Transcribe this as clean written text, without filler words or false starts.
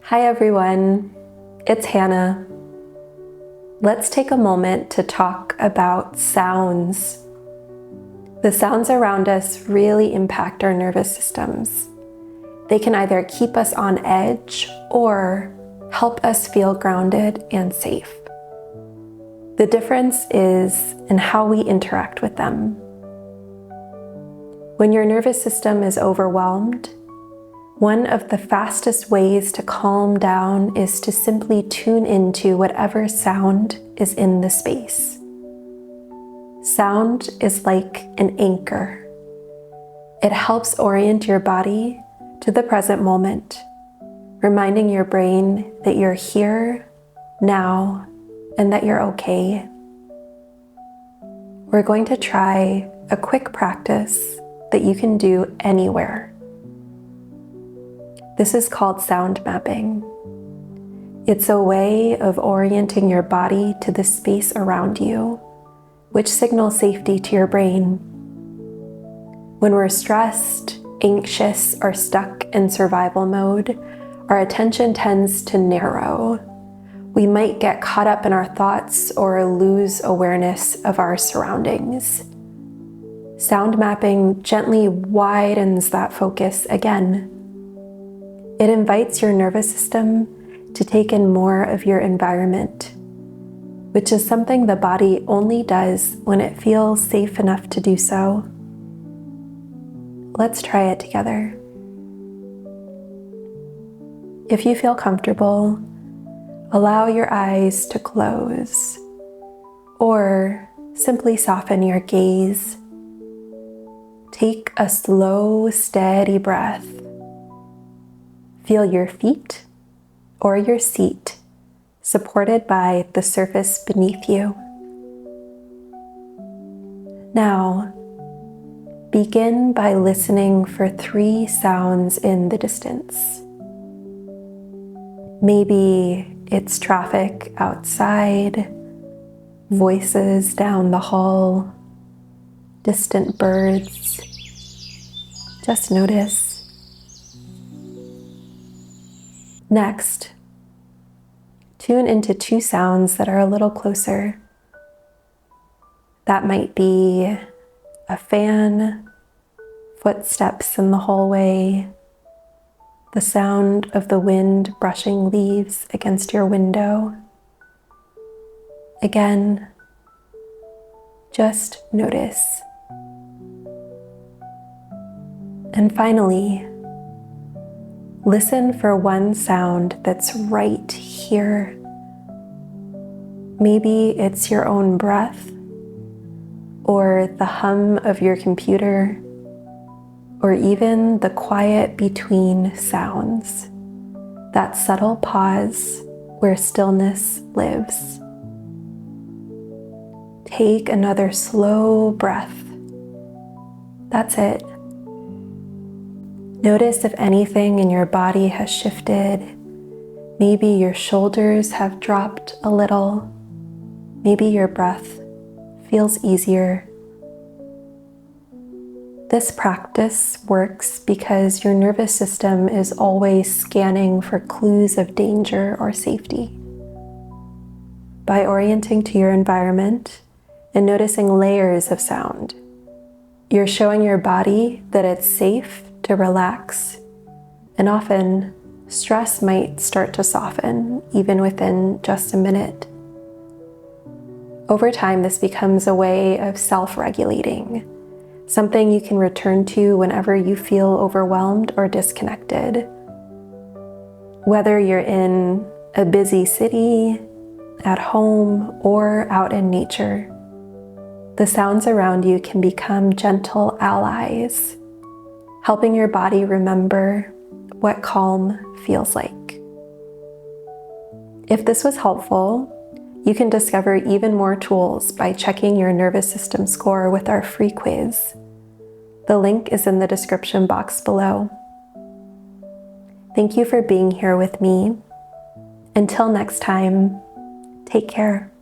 Hi everyone, it's Hannah. Let's take a moment to talk about sounds. The sounds around us really impact our nervous systems. They can either keep us on edge or help us feel grounded and safe. The difference is in how we interact with them. When your nervous system is overwhelmed, one of the fastest ways to calm down is to simply tune into whatever sound is in the space. Sound is like an anchor. It helps orient your body to the present moment, reminding your brain that you're here, now, and that you're okay. We're going to try a quick practice that you can do anywhere. This is called sound mapping. It's a way of orienting your body to the space around you, which signals safety to your brain. When we're stressed, anxious, or stuck in survival mode, our attention tends to narrow. We might get caught up in our thoughts or lose awareness of our surroundings. Sound mapping gently widens that focus again. It invites your nervous system to take in more of your environment, which is something the body only does when it feels safe enough to do so. Let's try it together. If you feel comfortable, allow your eyes to close, or simply soften your gaze. Take a slow, steady breath. Feel your feet or your seat supported by the surface beneath you. Now, begin by listening for 3 sounds in the distance. Maybe it's traffic outside, voices down the hall, distant birds. Just notice. Next, tune into 2 sounds that are a little closer. That might be a fan, footsteps in the hallway, the sound of the wind brushing leaves against your window. Again, just notice. And finally, listen for 1 sound that's right here. Maybe it's your own breath, or the hum of your computer, or even the quiet between sounds, that subtle pause where stillness lives. Take another slow breath. That's it. Notice if anything in your body has shifted. Maybe your shoulders have dropped a little. Maybe your breath feels easier. This practice works because your nervous system is always scanning for clues of danger or safety. By orienting to your environment and noticing layers of sound, you're showing your body that it's safe to relax, and often stress might start to soften even within just a minute. Over time, this becomes a way of self-regulating, something you can return to whenever you feel overwhelmed or disconnected. Whether you're in a busy city, at home, or out in nature, the sounds around you can become gentle allies, helping your body remember what calm feels like. If this was helpful, you can discover even more tools by checking your nervous system score with our free quiz. The link is in the description box below. Thank you for being here with me. Until next time, take care.